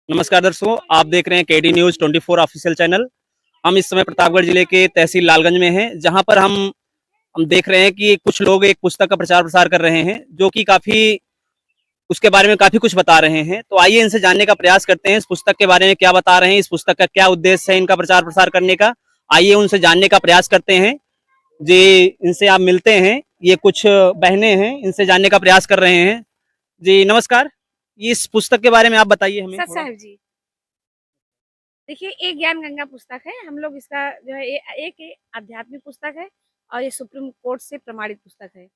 नमस्कार दर्शकों, आप देख रहे हैं केडी न्यूज़ 24 ऑफिशियल चैनल। हम इस समय प्रतापगढ़ जिले के तहसील लालगंज में हैं, जहां पर हम देख रहे हैं कि कुछ लोग एक पुस्तक का प्रचार प्रसार कर रहे हैं, जो कि काफी उसके बारे में काफी कुछ बता रहे हैं। तो आइए इनसे जानने का प्रयास करते हैं, इस पुस्तक के बारे में क्या बता रहे हैं, इस पुस्तक का क्या उद्देश्य है इनका प्रचार प्रसार करने का। आइए उनसे जानने का प्रयास करते हैं। जी, इनसे आप मिलते हैं, ये कुछ बहनें हैं, इनसे जानने का प्रयास कर रहे हैं। जी नमस्कार, इस पुस्तक के बारे में आप बताइए हमें सच थोड़ा। साहिब जी। देखिए, एक ज्ञान गंगा पुस्तक है। हम लोग इसका जो है एक आध्यात्मिक पुस्तक है और ये सुप्रीम कोर्ट से प्रमाणित पुस्तक है।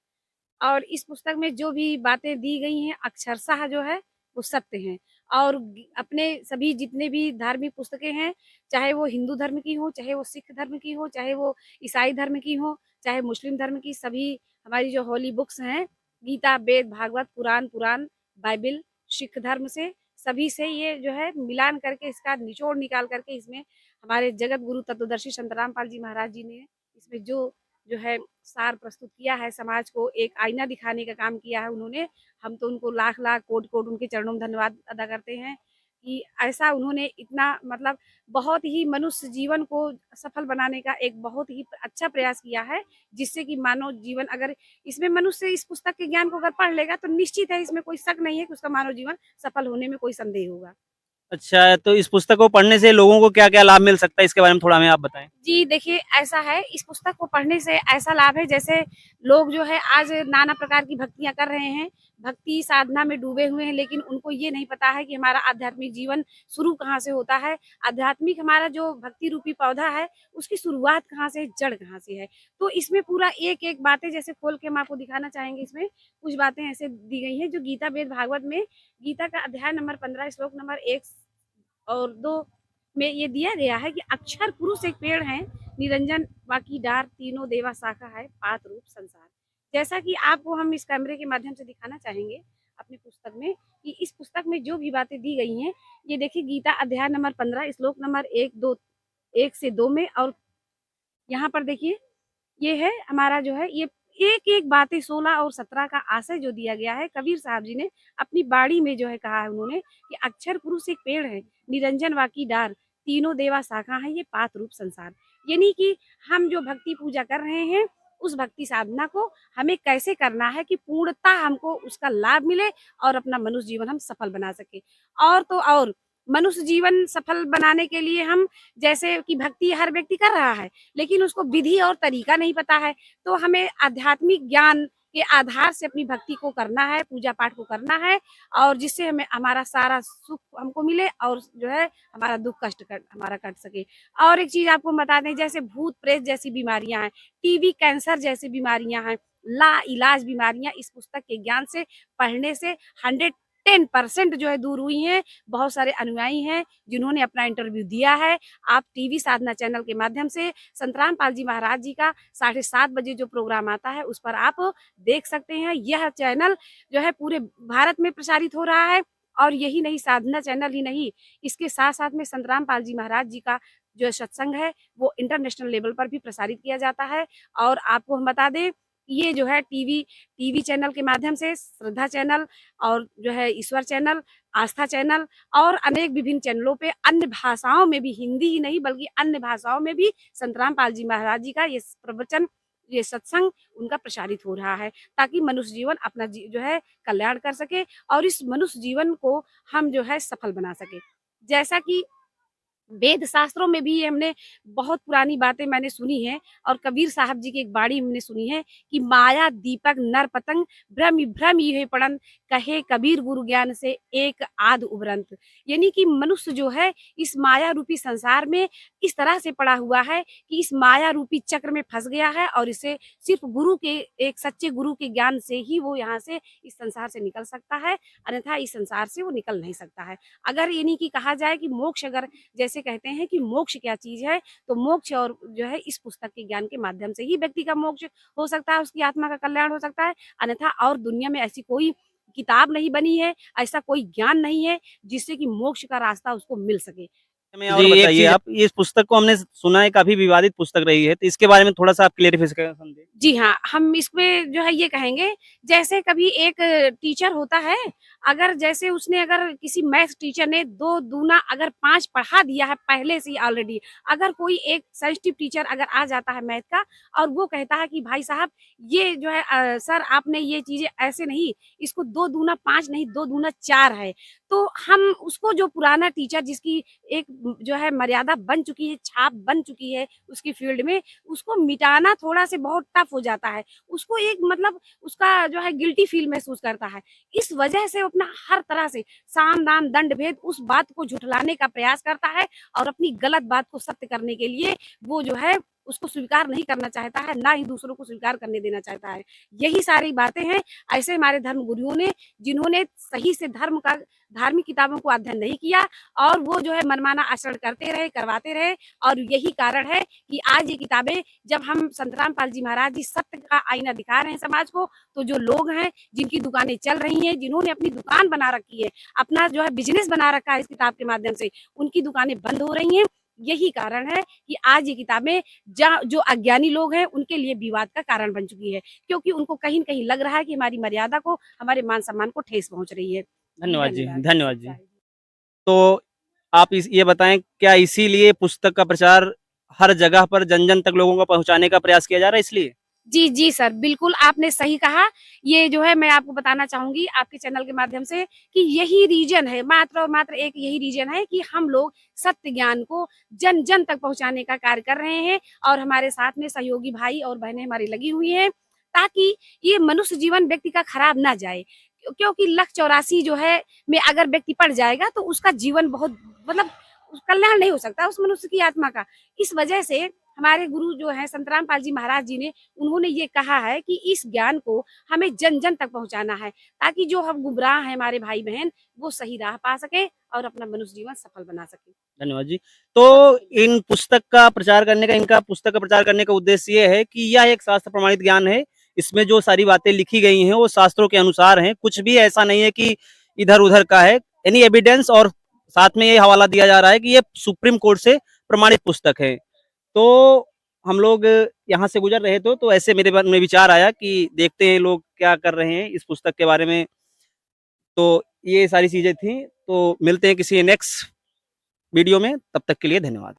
और इस पुस्तक में जो भी बातें दी गई हैं अक्षरशः जो है वो सत्य हैं। और अपने सभी जितने भी धार्मिक पुस्तकें हैं, चाहे वो हिंदू धर्म की हो, चाहे वो सिख धर्म की हो, चाहे वो ईसाई धर्म की हो, चाहे मुस्लिम धर्म की, सभी हमारी जो होली बुक्स हैं, गीता, वेद, भागवत, पुराण, बाइबिल, सिख धर्म से सभी से ये जो है मिलान करके इसका निचोड़ निकाल करके इसमें हमारे जगत गुरु तत्वदर्शी संत रामपाल जी महाराज जी ने इसमें जो है सार प्रस्तुत किया है, समाज को एक आईना दिखाने का काम किया है उन्होंने। हम तो उनको लाख-लाख, कोटि-कोटि उनके चरणों में धन्यवाद अदा करते हैं कि ऐसा उन्होंने इतना मतलब बहुत ही मनुष्य जीवन को सफल बनाने का एक बहुत ही अच्छा प्रयास किया है, जिससे कि मानव जीवन अगर इसमें मनुष्य इस पुस्तक के ज्ञान को अगर पढ़ लेगा तो निश्चित है इसमें कोई शक नहीं है कि उसका मानव जीवन सफल होने में कोई संदेह होगा। अच्छा, तो इस पुस्तक को पढ़ने से लोगों को क्या-क्या लाभ मिल सकता है, इसके बारे में थोड़ा हमें आप बताएँ? जी, देखिए ऐसा है, इस पुस्तक को पढ़ने से ऐसा लाभ है जैसे लोग जो है आज नाना प्रकार की भक्तियाँ कर रहे हैं, भक्ति साधना में डूबे हुए हैं, लेकिन उनको ये नहीं पता है कि हमारा आध्यात्मिक जीवन शुरू कहाँ से होता है। आध्यात्मिक हमारा जो भक्ति रूपी पौधा है, उसकी शुरुआत कहाँ से है, जड़ कहाँ से है। तो इसमें पूरा एक-एक बातें जैसे खोल के हम आपको दिखाना चाहेंगे इसमें, कुछ बातें ऐसे दी गई हैं जो गीता, वेद, भागवत में गीता का अध्याय नंबर 15 श्लोक नंबर 1 और 2 में ये दिया गया है कि अक्षर पुरुष एक पेड़ है, निरंजन बाकी डार तीनों देवा शाखा है, पात रूप संसार। जैसा कि आपको हम इस कैमरे के माध्यम से दिखाना चाहेंगे अपनी पुस्तक में कि इस पुस्तक में जो भी बातें दी गई हैं, ये देखिए गीता अध्याय नंबर 15 श्लोक नंबर 1 से 2 में और यहाँ पर देखिए ये है हमारा जो है ये एक-एक बातें 16 और 17 का आशय जो दिया गया है, कबीर साहब जी ने अपनी बाणी में जो है कहा है उन्होंने कि अक्षर पुरुष एक पेड़ है, निरंजन वाकी डार, तीनों देवा शाखा है, ये पात रूप संसार। यानी कि हम जो भक्ति पूजा कर रहे हैं, उस भक्ति साधना को हमें कैसे करना है कि पूर्णतः हमको उसका लाभ मिले और अपना मनुष्य जीवन हम सफल बना सकें। और तो और मनुष्य जीवन सफल बनाने के लिए हम जैसे कि भक्ति हर व्यक्ति कर रहा है, लेकिन उसको विधि और तरीका नहीं पता है। तो हमें आध्यात्मिक ज्ञान के आधार से अपनी भक्ति को करना है, पूजा-पाठ को करना है और जिससे हमें हमारा सारा सुख हमको मिले और जो है हमारा दुःख कष्ट कट हमारा कट सके। और एक चीज़ आपको बता दें जैसे भूत-प्रेत जैसी बीमारियाँ हैं, टीबी, कैंसर जैसी बीमारियाँ हैं, लाइलाज बीमारियाँ इस पुस्तक के ज्ञान से पढ़ने से 110% जो है दूर हुई हैं। बहुत सारे अनुयायी हैं जिन्होंने अपना इंटरव्यू दिया है। आप टीवी साधना चैनल के माध्यम से संत रामपाल जी महाराज जी का 7:30 बजे जो प्रोग्राम आता है, उस पर आप देख सकते हैं। यह चैनल जो है पूरे भारत में प्रसारित हो रहा है और यही नहीं साधना चैनल ही नहीं, इसके साथ-साथ में संत रामपाल जी महाराज जी का जो सत्संग है, वो इंटरनेशनल लेवल पर भी प्रसारित किया जाता है और आपको हम बता दें, ये जो है टीवी टीवी चैनल के माध्यम से श्रद्धा चैनल और जो है ईश्वर चैनल, आस्था चैनल और अनेक विभिन्न चैनलों पे अन्य भाषाओं में भी हिंदी ही नहीं बल्कि अन्य भाषाओं में भी संत रामपाल जी महाराज जी का ये प्रवचन, ये सत्संग उनका प्रसारित हो रहा है, ताकि मनुष्य जीवन अपना जो है कल्याण कर सके और इस मनुष्य जीवन को हम जो है सफल बना सके। जैसा कि वेद शास्त्रों में भी ये हमने बहुत पुरानी बातें मैंने सुनी हैं और कबीर साहब जी की एक बाणी हमने सुनी है कि माया दीपक नर पतंग भ्रम भ्रम ये पड़न कहे कबीर गुरु ज्ञान से एक आध उभरंत। यानी कि मनुष्य जो है इस माया रूपी संसार में इस तरह से पड़ा हुआ है कि इस माया रूपी चक्र में फंस गया है और इसे सिर्फ गुरु के एक सच्चे गुरु के ज्ञान से ही वो यहाँ से इस संसार से निकल सकता है, अन्यथा इस संसार से वो निकल नहीं सकता है। अगर यानी कि कहा जाए कि मोक्ष अगर जैसे कहते हैं कि मोक्ष क्या चीज़ है, तो मोक्ष और जो है इस पुस्तक के ज्ञान के माध्यम से ही व्यक्ति का मोक्ष हो सकता है, उसकी आत्मा का कल्याण हो सकता है, अन्यथा और दुनिया में ऐसी कोई किताब नहीं बनी है, ऐसा कोई ज्ञान नहीं है, जिससे कि मोक्ष का रास्ता उसको मिल सके। हमें और बताइए आप, इस पुस्तक को हमने सुना है काफ़ी विवादित पुस्तक रही है, तो इसके बारे में थोड़ा-सा आप क्लेरिफ़िकेशन दें? जी हाँ, हम इसमें जो है ये कहेंगे, जैसे कभी एक टीचर होता है अगर जैसे उसने अगर किसी मैथ टीचर ने 2 दूना अगर 5 पढ़ा दिया है पहले से ही ऑलरेडी, अगर कोई एक सेंसिटिव टीचर अगर आ जाता है मैथ का और वो कहता है कि भाई साहब ये जो है सर आपने ये चीज़ें ऐसे नहीं, इसको 2 दूना 5 नहीं 2 दूना 4 है। तो हम उसको जो पुराना टीचर जिसकी एक जो है मर्यादा बन चुकी है, छाप बन चुकी है उसकी फ़ील्ड में, उसको मिटाना थोड़ा से बहुत टफ़ हो जाता है। उसको एक मतलब उसका जो है गिल्टी फ़ील महसूस करता है। इस वजह से वो अपना हर तरह से साम, दाम, दंड, भेद उस बात को झुठलाने का प्रयास करता है और अपनी गलत बात को सत्य करने के लिए वो जो है उसको स्वीकार नहीं करना चाहता है, ना ही दूसरों को स्वीकार करने देना चाहता है। यही सारी बातें हैं, ऐसे हमारे धर्म गुरुओं ने जिन्होंने सही से धार्मिक किताबों को अध्ययन नहीं किया और वो जो है मनमाना आचरण करते रहे, करवाते रहे और यही कारण है कि आज ये किताबें जब हम संत रामपाल जी महाराज जी सत्य का आईना दिखा रहे हैं समाज को, तो जो लोग हैं, जिनकी दुकानें चल रही हैं, जिन्होंने अपनी दुकान बना रखी है, अपना जो है बिज़नेस बना रखा है इस किताब के माध्यम से, उनकी दुकानें बंद हो रही हैं। यही कारण है कि आज ये किताबें जो अज्ञानी लोग हैं, उनके लिए विवाद का कारण बन चुकी है, क्योंकि उनको कहीं न कहीं लग रहा है कि हमारी मर्यादा को, हमारे मान-सम्मान को ठेस पहुँच रही है। जी, धन्यवाद जी, धन्यवाद। धन्यवाद जी। तो आप ये बताएँ, क्या इसीलिए पुस्तक का प्रचार हर जगह पर जन-जन तक लोगों को पहुँचाने का प्रयास किया जा रहा है इसलिए? जी, जी सर, बिल्कुल आपने सही कहा। ये जो है मैं आपको बताना चाहूँगी आपके चैनल के माध्यम से कि यही रीज़न है, मात्र और मात्र एक यही रीज़न है कि हम लोग सत्य ज्ञान को जन-जन तक पहुँचाने का कार्य कर रहे हैं और हमारे साथ में सहयोगी भाई और बहनें हमारी लगी हुई हैं, ताकि ये मनुष्य जीवन व्यक्ति का खराब ना जाए। क्योंकि लख 84 जो है में अगर व्यक्ति पड़ जाएगा तो उसका जीवन बहुत मतलब कल्याण नहीं हो सकता उस मनुष्य की आत्मा का। इस वजह से हमारे गुरु जो हैं संत रामपाल जी महाराज जी ने उन्होंने ये कहा है कि इस ज्ञान को हमें जन-जन तक पहुँचाना है, ताकि जो हम गुमराह हैं हमारे भाई-बहन, वो सही राह पा सकें और अपना मनुष्य जीवन सफल बना सकें। धन्यवाद जी। तो इन पुस्तक का प्रचार करने का इनका पुस्तक का प्रचार करने का उद्देश्य ये है कि यह एक शास्त्र प्रमाणित ज्ञान है। इसमें जो सारी बातें लिखी गई हैं, वो शास्त्रों के अनुसार हैं। कुछ भी ऐसा नहीं है कि इधर-उधर का है। एनी एविडेंस और साथ में ये हवाला दिया जा रहा है कि ये सुप्रीम कोर्ट से प्रमाणित पुस्तक है। तो हम लोग यहाँ से गुज़र रहे थे, तो ऐसे मेरे मन में विचार आया कि देखते हैं लोग क्या कर रहे हैं इस पुस्तक के बारे में। तो ये सारी चीज़ें थी। तो मिलते हैं किसी नेक्स्ट वीडियो में, तब तक के लिए धन्यवाद।